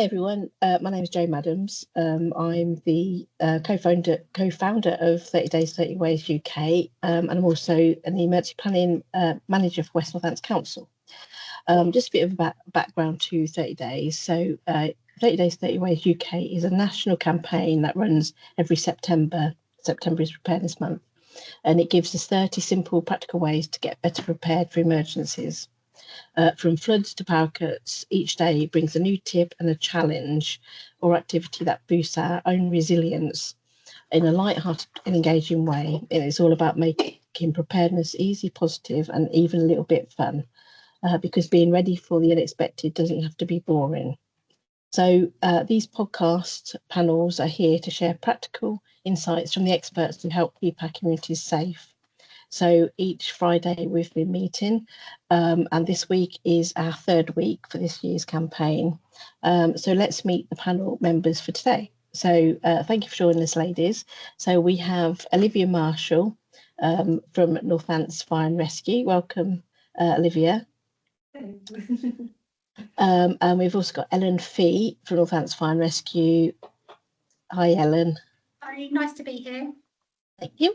Hi everyone, my name is Jo Madams. I'm the co-founder of 30 Days, 30 Ways UK, and I'm also an emergency planning manager for West Northants Council. Just a bit of background to 30 Days. So 30 Days, 30 Ways UK is a national campaign that runs every September. September is Preparedness Month, and it gives us 30 simple, practical ways to get better prepared for emergencies. From floods to power cuts, each day brings a new tip and a challenge or activity that boosts our own resilience in a light-hearted and engaging way. And it's all about making preparedness easy, positive, and even a little bit fun, because being ready for the unexpected doesn't have to be boring. So these podcast panels are here to share practical insights from the experts to help keep our communities safe. So each Friday we've been meeting, and this week is our third week for this year's campaign. So let's meet the panel members for today. So thank you for joining us, ladies. So we have Olivia Marshall from Northants Fire and Rescue. Welcome, Olivia. And we've also got Ellen Fee from Northants Fire and Rescue. Hi, Ellen. Hi, nice to be here. Thank you.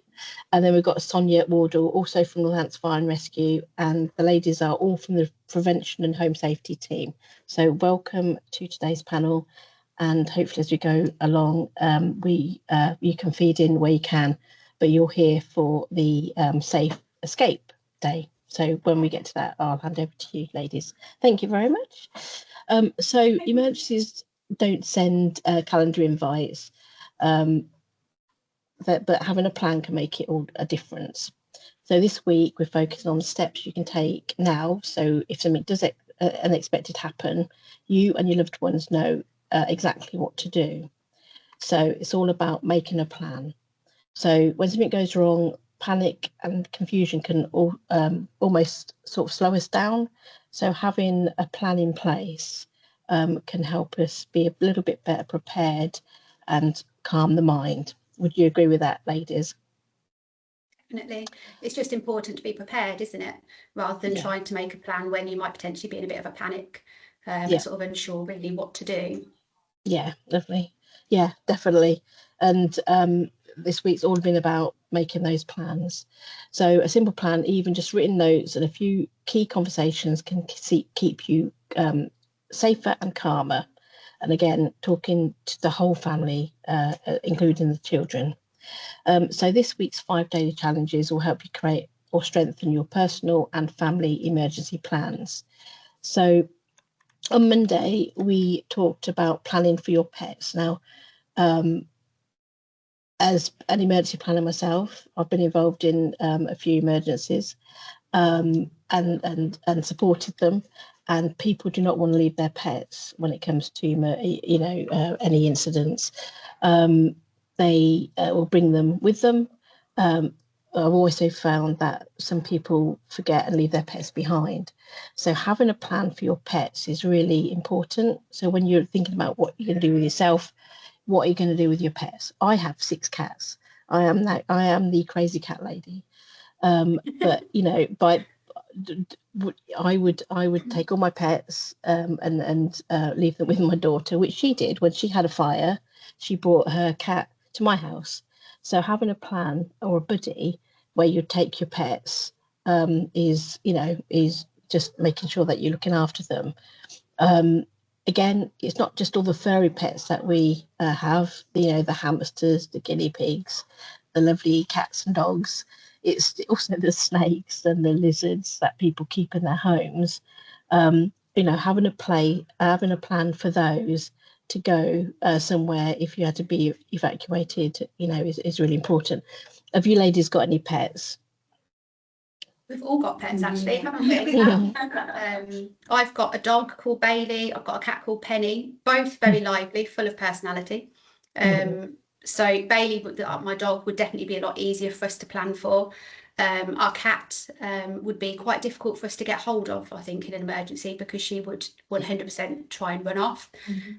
And then we've got Sonia Wardle, also from Northants Fire and Rescue, and the ladies are all from the Prevention and Home Safety team. So welcome to today's panel, and hopefully as we go along, you can feed in where you can, but you're here for the Safe Escape Day. So when we get to that, I'll hand over to you, ladies. Thank you very much. So emergencies don't send calendar invites. But having a plan can make it all a difference. So this week we're focusing on the steps you can take now. So if something does unexpected happen, you and your loved ones know exactly what to do. So it's all about making a plan. So when something goes wrong, panic and confusion can almost sort of slow us down. So having a plan in place can help us be a little bit better prepared and calm the mind. Would you agree with that, ladies? Definitely. It's just important to be prepared, isn't it? Rather than trying to make a plan when you might potentially be in a bit of a panic, sort of unsure really what to do. Yeah, definitely. Yeah, definitely. And this week's all been about making those plans. So a simple plan, even just written notes and a few key conversations can keep you safer and calmer. And again, talking to the whole family, including the children. So this week's 5 daily challenges will help you create or strengthen your personal and family emergency plans. So on Monday, we talked about planning for your pets. Now, as an emergency planner myself, I've been involved in a few emergencies and supported them. And people do not want to leave their pets when it comes to, any incidents. They will bring them with them. I've also found that some people forget and leave their pets behind. So having a plan for your pets is really important. So when you're thinking about what you're going to do with yourself, what are you going to do with your pets? I have 6 cats. I am the crazy cat lady. But I would take all my pets and leave them with my daughter, which she did when she had a fire. She brought her cat to my house. So having a plan or a buddy where you take your pets is just making sure that you're looking after them. Again, it's not just all the furry pets that we have, the hamsters, the guinea pigs, the lovely cats and dogs. It's also the snakes and the lizards that people keep in their homes. Having a plan for those to go somewhere if you had to be evacuated, is really important. Have you ladies got any pets? We've all got pets, actually, haven't we? I've got a dog called Bailey. I've got a cat called Penny. Both very lively, full of personality. So Bailey, my dog, would definitely be a lot easier for us to plan for. Our cat would be quite difficult for us to get hold of, I think, in an emergency, because she would 100% try and run off.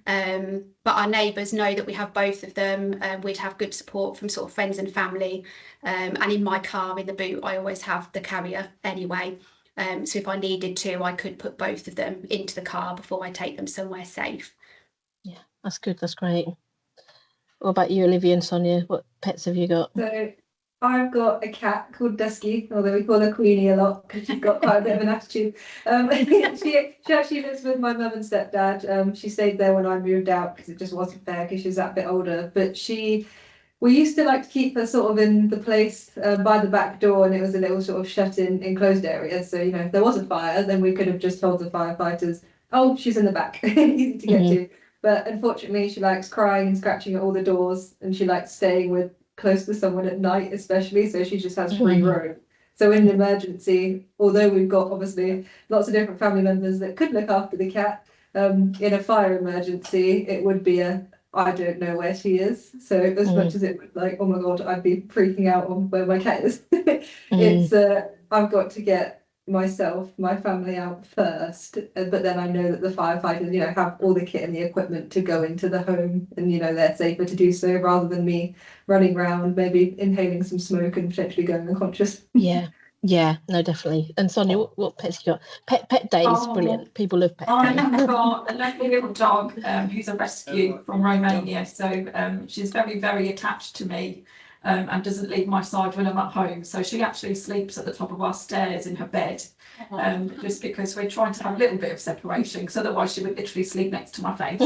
But our neighbours know that we have both of them. We'd have good support from sort of friends and family. And in my car, in the boot, I always have the carrier anyway. So if I needed to, I could put both of them into the car before I take them somewhere safe. That's good. That's great. What about you, Olivia and Sonia? What pets have you got? So I've got a cat called Dusky, although we call her Queenie a lot because she's got quite a bit of an attitude. She actually lives with my mum and stepdad. She stayed there when I moved out because it just wasn't fair because she was that bit older. But we used to like to keep her sort of in the place by the back door, and it was a little sort of shut-in, enclosed area. So, you know, if there was a fire, then we could have just told the firefighters, oh, she's in the back, easy to get to. But unfortunately, she likes crying and scratching at all the doors, and she likes staying with close to someone at night, especially. So she just has free roam. So in an emergency, although we've got obviously lots of different family members that could look after the cat, in a fire emergency, it would be I don't know where she is. So as much as it would like, oh my God, I'd be freaking out on where my cat is. It's I've got to get my family out first, but then I know that the firefighters, you know, have all the kit and the equipment to go into the home, and you know they're safer to do so rather than me running around, maybe inhaling some smoke and potentially going unconscious. Yeah, no, definitely. And Sonia, what pets you got? Pet Day is brilliant. People love Pet Day. I've got a lovely little dog who's a rescue from Romania. So she's very, very attached to me and doesn't leave my side when I'm at home. So she actually sleeps at the top of our stairs in her bed just because we're trying to have a little bit of separation, because otherwise she would literally sleep next to my face.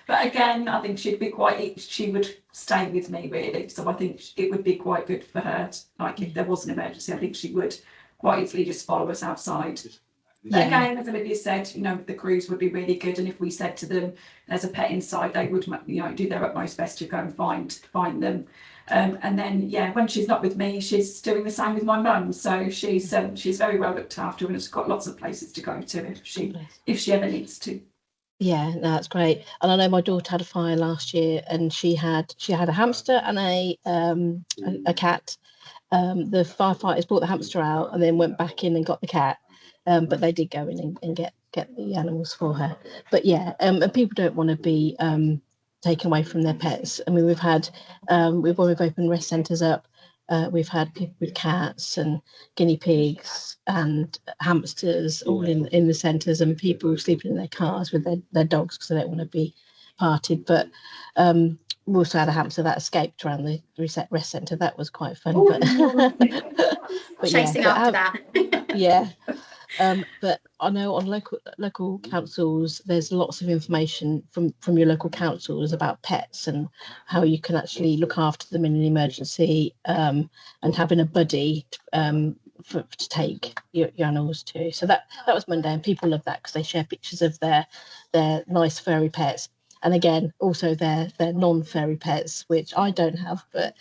But again, I think she would stay with me really. So I think it would be quite good for her. Like if there was an emergency, I think she would quite easily just follow us outside. But again, as Olivia said, you know, the crews would be really good, and if we said to them there's a pet inside, they would, you know, do their utmost best to go and find them. And then when she's not with me, she's doing the same with my mum. So she's very well looked after and has got lots of places to go to if she ever needs to. Yeah, no, that's great. And I know my daughter had a fire last year, and she had a hamster and a cat. The firefighters brought the hamster out and then went back in and got the cat. But they did go in and get the animals for her. But and people don't want to be taken away from their pets. I mean, we've opened rest centres up. We've had people with cats and guinea pigs and hamsters all in the centres, and people sleeping in their cars with their dogs because they don't want to be parted. But we also had a hamster that escaped around the rest centre. That was quite fun. But chasing after that. Yeah. But I know on local councils, there's lots of information from your local councils about pets and how you can actually look after them in an emergency, and having a buddy to take your animals to. So that was Monday, and people love that because they share pictures of their nice furry pets. And again, also their non-furry pets, which I don't have, but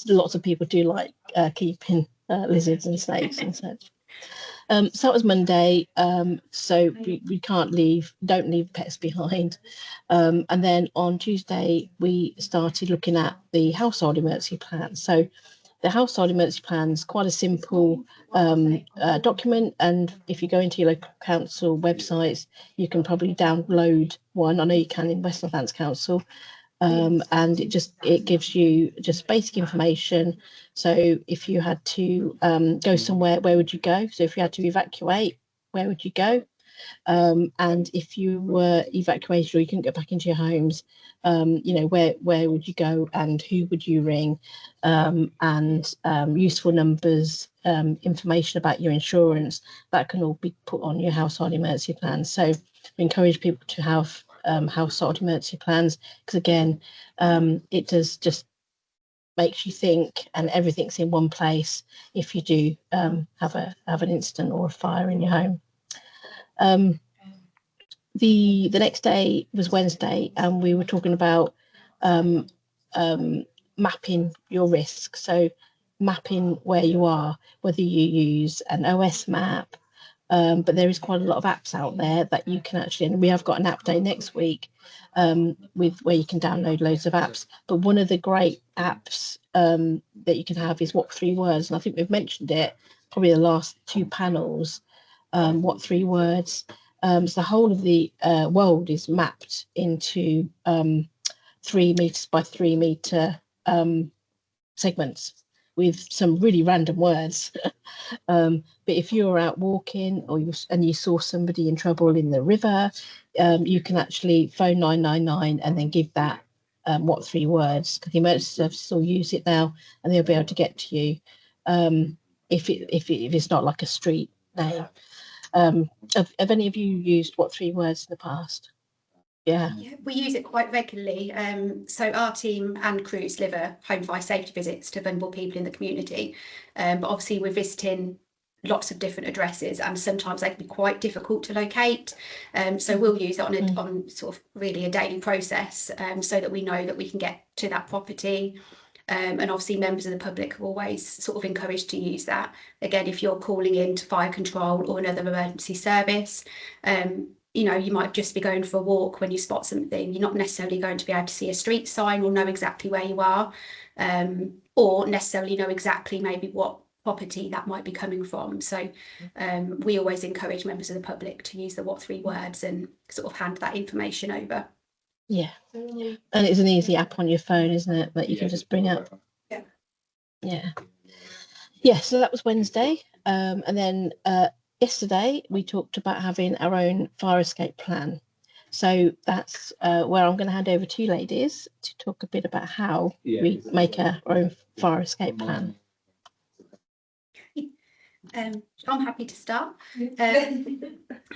lots of people do like keeping lizards and snakes and such. So that was Monday. So we don't leave pets behind. And then on Tuesday, we started looking at the household emergency plan. So the household emergency plan is quite a simple document. And if you go into your local council websites, you can probably download one. I know you can in West Northants Council. And it gives you just basic information. So if you had to go somewhere, where would you go? So if you had to evacuate, where would you go? And if you were evacuated or you couldn't get back into your homes, where would you go and who would you ring? And useful numbers, information about your insurance, that can all be put on your household emergency plan. So we encourage people to have household emergency plans, because again, it does just makes you think, and everything's in one place if you do have an incident or a fire in your home. The next day was Wednesday, and we were talking about mapping your risk. So mapping where you are, whether you use an OS map, but there is quite a lot of apps out there that you can actually, and we have got an app day next week with where you can download loads of apps. But one of the great apps that you can have is What 3 Words, and I think we've mentioned it probably the last 2 panels. What 3 words? So the whole of the world is mapped into 3 meters by 3 meter segments. with some really random words. But if you're out walking and you saw somebody in trouble in the river, you can actually phone 999 and then give that what 3 words, because the emergency services will use it now, and they'll be able to get to you if it's not like a street name. Have any of you used what 3 words in the past? Yeah, we use it quite regularly. So our team and crews deliver home fire safety visits to vulnerable people in the community. But obviously we're visiting lots of different addresses, and sometimes they can be quite difficult to locate. So we'll use it on sort of really a daily process, so that we know that we can get to that property. And obviously members of the public are always sort of encouraged to use that. Again, if you're calling in to fire control or another emergency service, you know, you might just be going for a walk when you spot something. You're not necessarily going to be able to see a street sign or know exactly where you are, or necessarily know exactly maybe what property that might be coming from. So we always encourage members of the public to use the what 3 words and sort of hand that information over. yeah. And it's an easy app on your phone, isn't it, that you can just bring up? Yeah, so that was Wednesday. And then yesterday we talked about having our own fire escape plan. So that's where I'm going to hand over to you ladies to talk a bit about how we make our own fire escape plan. I'm happy to start.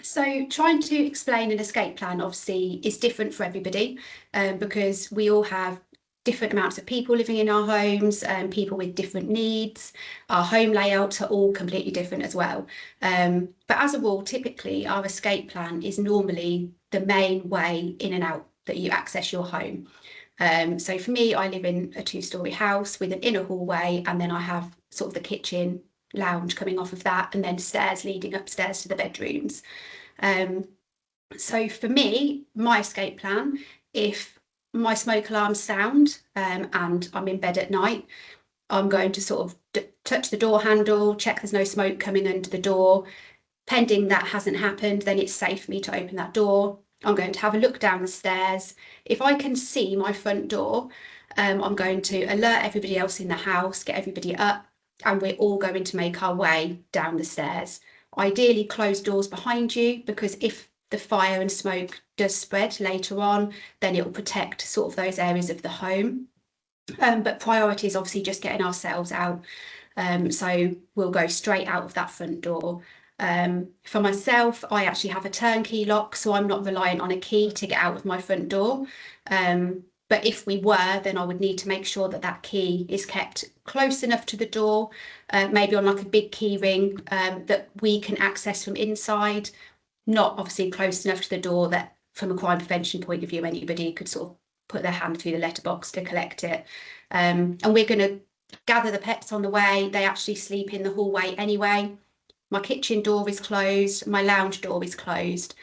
So trying to explain an escape plan obviously is different for everybody, because we all have different amounts of people living in our homes, and people with different needs. Our home layouts are all completely different as well. But as a rule, typically our escape plan is normally the main way in and out that you access your home. So for me, I live in a 2-storey house with an inner hallway, and then I have sort of the kitchen, lounge coming off of that, and then stairs leading upstairs to the bedrooms. So for me, my escape plan, if my smoke alarms sound and I'm in bed at night, I'm going to sort of touch the door handle, check there's no smoke coming under the door. Pending that hasn't happened, then it's safe for me to open that door. I'm going to have a look down the stairs. If I can see my front door, I'm going to alert everybody else in the house, get everybody up, and we're all going to make our way down the stairs. Ideally close doors behind you, because if the fire and smoke does spread later on, then it will protect sort of those areas of the home. But priority is obviously just getting ourselves out. So we'll go straight out of that front door. For myself, I actually have a turnkey lock, so I'm not reliant on a key to get out of my front door. But if we were, then I would need to make sure that that key is kept close enough to the door, maybe on like a big key ring that we can access from inside, not obviously close enough to the door that from a crime prevention point of view, anybody could sort of put their hand through the letterbox to collect it. And we're going to gather the pets on the way. They actually sleep in the hallway anyway. My kitchen door is closed, my lounge door is closed.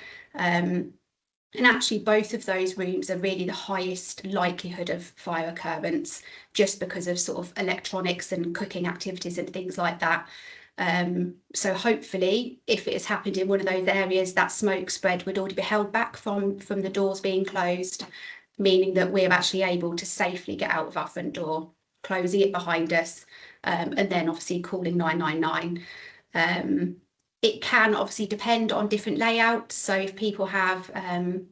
And actually both of those rooms are really the highest likelihood of fire occurrence, just because of sort of electronics and cooking activities and things like that. So hopefully if it has happened in one of those areas, that smoke spread would already be held back from the doors being closed, meaning that we're actually able to safely get out of our front door, closing it behind us, and then obviously calling 999. It can obviously depend on different layouts. So if people have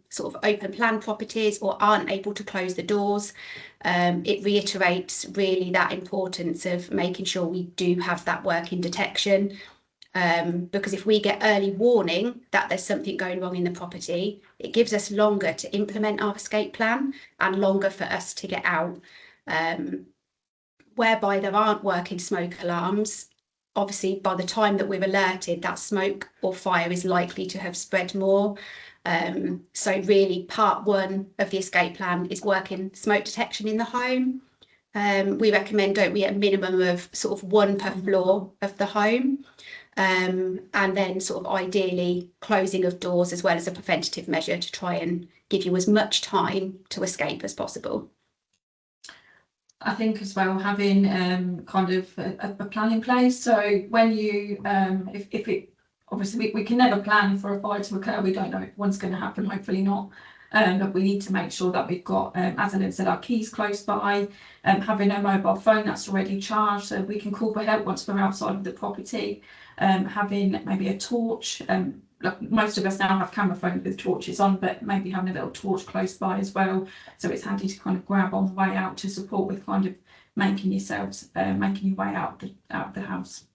sort of open plan properties or aren't able to close the doors, it reiterates really that importance of making sure we do have that working detection. Because if we get early warning that there's something going wrong in the property, it gives us longer to implement our escape plan and longer for us to get out. Whereby there aren't working smoke alarms, obviously by the time that we're alerted, that smoke or fire is likely to have spread more. So really part 1 of the escape plan is working smoke detection in the home. We recommend, don't we, a minimum of sort of 1 per floor of the home. And then sort of ideally closing of doors as well as a preventative measure to try and give you as much time to escape as possible. I think as well having kind of a plan in place. So when you if it obviously we can never plan for a fire to occur. We don't know if one's going to happen. Hopefully not. But we need to make sure that we've got, as Ellen said, our keys close by, having a mobile phone that's already charged so we can call for help once we're outside of the property, having maybe a torch. Like most of us now have camera phones with torches on, but maybe having a little torch close by as well, so it's handy to kind of grab on the way out to support with kind of making your way out of the house.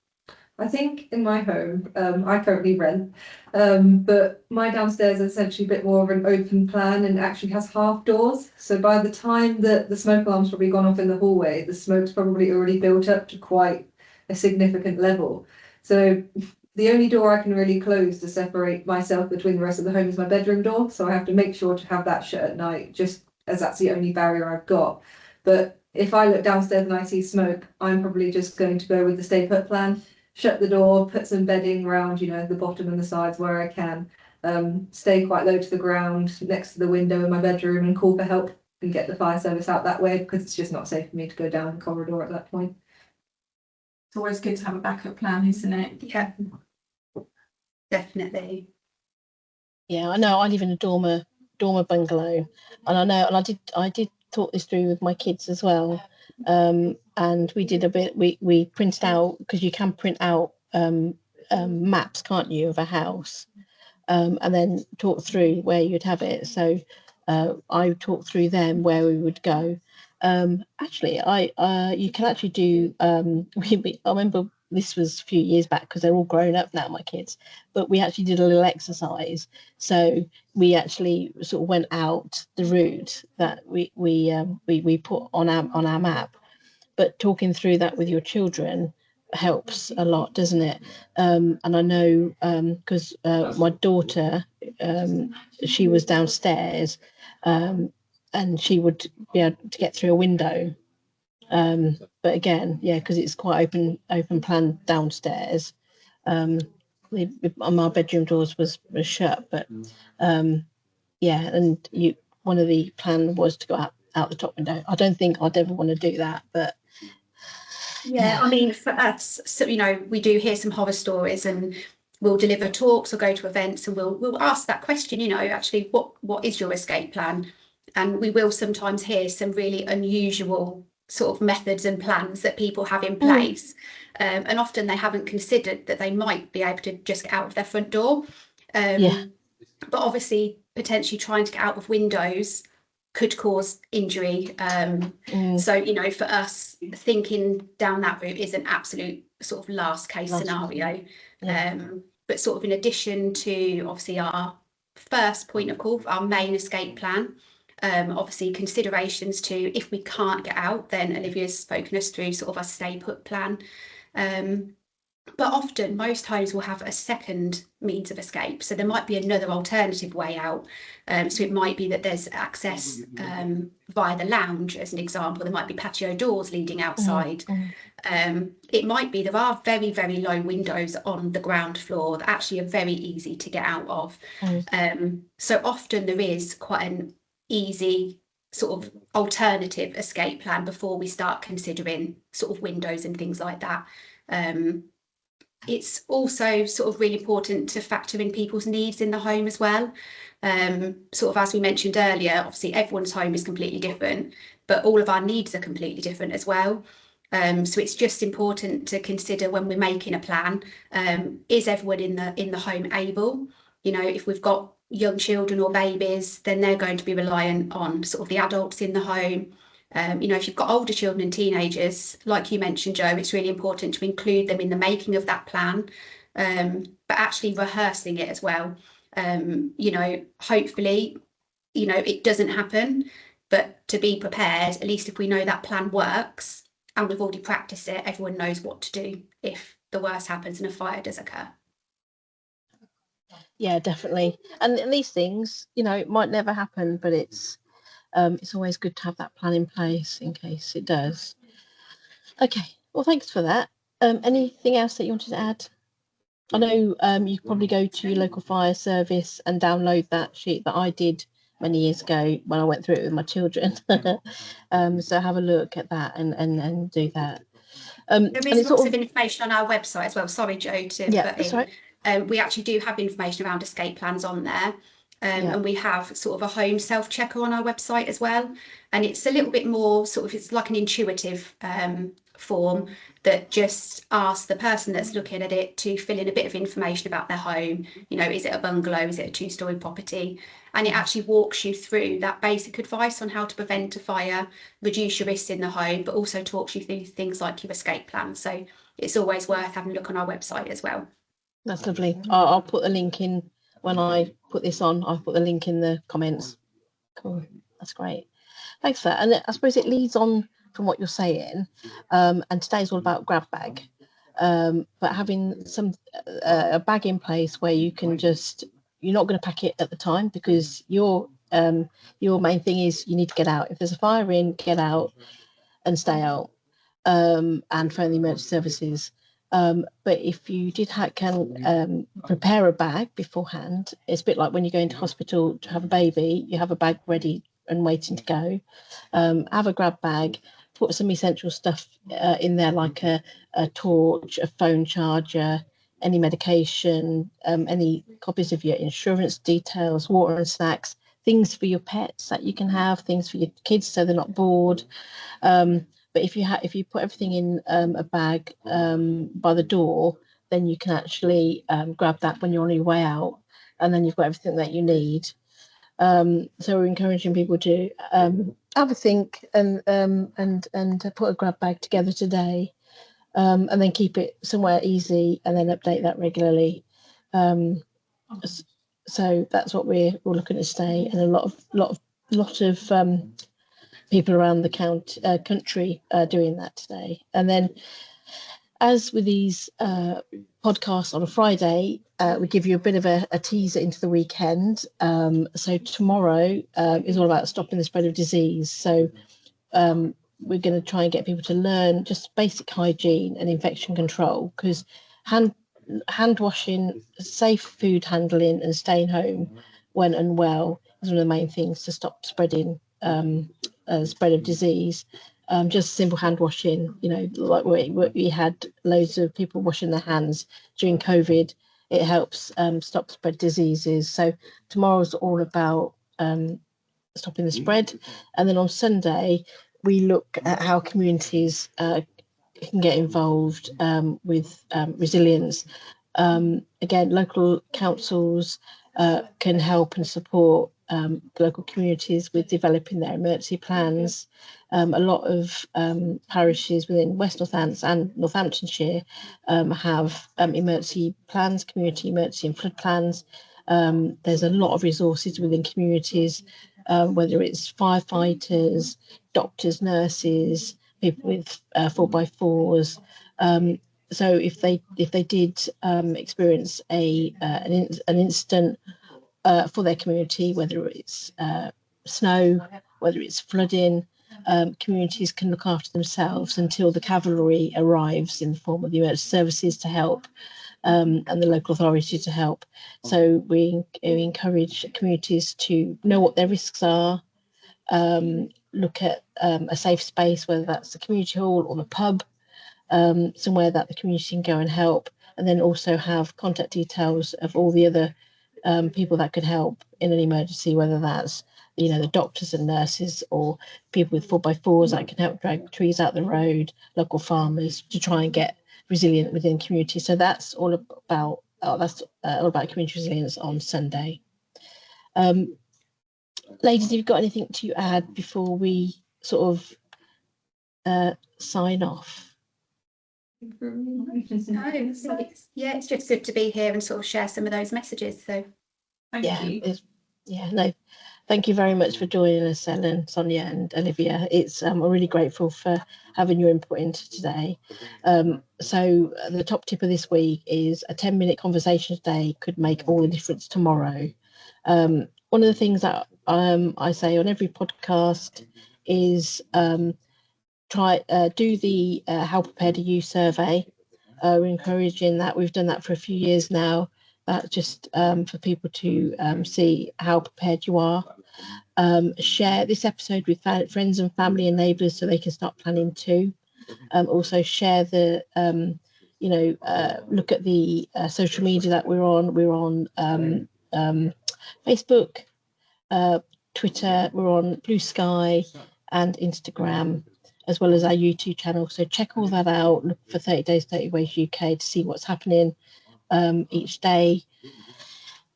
I think in my home, I currently rent, but my downstairs is essentially a bit more of an open plan and actually has half doors. So by the time that the smoke alarm's probably gone off in the hallway, the smoke's probably already built up to quite a significant level. So the only door I can really close to separate myself between the rest of the home is my bedroom door. So I have to make sure to have that shut at night, just as that's the only barrier I've got. But if I look downstairs and I see smoke, I'm probably just going to go with the stay put plan. Shut the door, put some bedding around, the bottom and the sides where I can, stay quite low to the ground next to the window in my bedroom and call for help and get the fire service out that way, because it's just not safe for me to go down the corridor at that point. It's always good to have a backup plan, isn't it? Yeah, definitely. Yeah, I know. I live in a dormer bungalow, and I know, and I did talk this through with my kids as well. And we did a bit. We printed out, because you can print out maps, can't you, of a house, and then talk through where you'd have it. So I talked through them where we would go. Actually, you can actually do. I remember this was a few years back, because they're all grown up now, my kids. But we actually did a little exercise. So we actually sort of went out the route that we put on our map. But talking through that with your children helps a lot, doesn't it? And I know, because my daughter, she was downstairs, and she would be able to get through a window. But again, yeah, because it's quite open plan downstairs. My bedroom doors was shut, but yeah, and one of the plan was to go out the top window. I don't think I'd ever want to do that, but yeah, I mean, for us, so we do hear some horror stories, and we'll deliver talks or go to events, and we'll ask that question, actually, what is your escape plan? And we will sometimes hear some really unusual sort of methods and plans that people have in place, and often they haven't considered that they might be able to just get out of their front door. But obviously, potentially trying to get out of windows could cause injury. So, for us, thinking down that route is an absolute sort of last case scenario. But sort of in addition to obviously our first point of call, our main escape plan, obviously considerations to if we can't get out, then Olivia's spoken us through sort of a stay put plan. But often most homes will have a second means of escape. So there might be another alternative way out. So it might be that there's access via the lounge, as an example. There might be patio doors leading outside. It might be there are very, very low windows on the ground floor that actually are very easy to get out of. So often there is quite an easy sort of alternative escape plan before we start considering sort of windows and things like that. It's also sort of really important to factor in people's needs in the home as well. Sort of as we mentioned earlier, obviously everyone's home is completely different, but all of our needs are completely different as well. So it's just important to consider when we're making a plan, is everyone in the home able? If we've got young children or babies, then they're going to be reliant on sort of the adults in the home. If you've got older children and teenagers, like you mentioned, Joe, it's really important to include them in the making of that plan, but actually rehearsing it as well. Hopefully, it doesn't happen, but to be prepared, at least if we know that plan works and we've already practiced it, everyone knows what to do if the worst happens and a fire does occur. Yeah, definitely. And these things, it might never happen, but it's always good to have that plan in place in case it does. Okay, well, thanks for that. Anything else that you wanted to add? I know you could probably go to your local fire service and download that sheet that I did many years ago when I went through it with my children. So have a look at that and do that. There is lots of information on our website as well. Sorry, Joe, to put in. Right. We actually do have information around escape plans on there. And we have sort of a home self-checker on our website as well. And it's a little bit more sort of, it's like an intuitive form that just asks the person that's looking at it to fill in a bit of information about their home. You know, is it a bungalow? Is it a two-storey property? And it actually walks you through that basic advice on how to prevent a fire, reduce your risks in the home, but also talks you through things like your escape plan. So it's always worth having a look on our website as well. That's lovely. I'll put the link in when I put this on. I'll put the link in the comments. Cool. That's great. Thanks for that. And I suppose it leads on from what you're saying. And today's all about grab bag. But having a bag in place where you can you're not going to pack it at the time, because your main thing is you need to get out. If there's a fire in, get out and stay out, and phone the emergency services. But if you can prepare a bag beforehand, it's a bit like when you go into hospital to have a baby, you have a bag ready and waiting to go. Have a grab bag, put some essential stuff in there, like a torch, a phone charger, any medication, any copies of your insurance details, water and snacks, things for your pets that you can have, things for your kids so they're not bored. But if you put everything in a bag by the door, then you can actually grab that when you're on your way out, and then you've got everything that you need. So we're encouraging people to have a think and put a grab bag together today, and then keep it somewhere easy, and then update that regularly. So that's what we're looking to stay, and a lot of people around the country doing that today. And then, as with these podcasts on a Friday, we give you a bit of a teaser into the weekend. So tomorrow is all about stopping the spread of disease. So we're going to try and get people to learn just basic hygiene and infection control, because hand washing, safe food handling, and staying home when unwell is one of the main things to stop spreading spread of disease. Just simple hand washing, like we had loads of people washing their hands during COVID. It helps stop spread diseases. So tomorrow's all about stopping the spread. And then on Sunday, we look at how communities can get involved with resilience. Again, local councils can help and support local communities with developing their emergency plans. A lot of parishes within West Northants and Northamptonshire have emergency plans, community emergency and flood plans. There's a lot of resources within communities, whether it's firefighters, doctors, nurses, people with 4x4s. So if they did experience an incident for their community, whether it's snow, whether it's flooding, communities can look after themselves until the cavalry arrives in the form of the emergency services to help, and the local authority to help. So we encourage communities to know what their risks are, look at a safe space, whether that's the community hall or the pub, somewhere that the community can go and help, and then also have contact details of all the other people that could help in an emergency, whether that's the doctors and nurses, or people with 4x4s that can help drag trees out the road, local farmers, to try and get resilient within community. So that's all about community resilience on Sunday. Ladies, have you got anything to add before we sort of sign off? No, it's just good to be here and sort of share some of those messages. So thank you. Thank you very much for joining us, Ellen, Sonia and Olivia. I'm really grateful for having your input into today. So the top tip of this week is a 10-minute conversation today could make all the difference tomorrow. One of the things that I say on every podcast is do the How Prepared Are You survey. We're encouraging that. We've done that for a few years now. That's just for people to see how prepared you are. Share this episode with friends and family and neighbours so they can start planning too. Also share the, look at the social media that we're on. We're on Facebook, Twitter, we're on Blue Sky and Instagram, as well as our YouTube channel. So check all that out. Look for 30 Days, 30 Ways UK to see what's happening each day.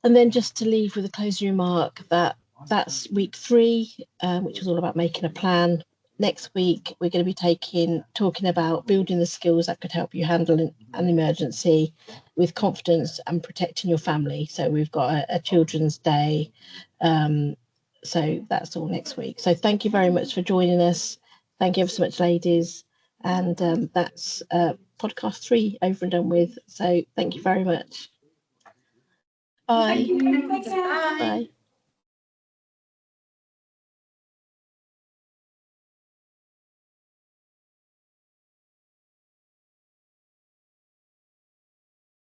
And then just to leave with a closing remark that's week 3, which was all about making a plan. Next week, we're going to be talking about building the skills that could help you handle an emergency with confidence and protecting your family. So we've got a Children's Day. So that's all next week. So thank you very much for joining us. Thank you ever so much, ladies. And that's podcast 3 over and done with. So thank you very much. Bye. Thank you. Bye. Bye.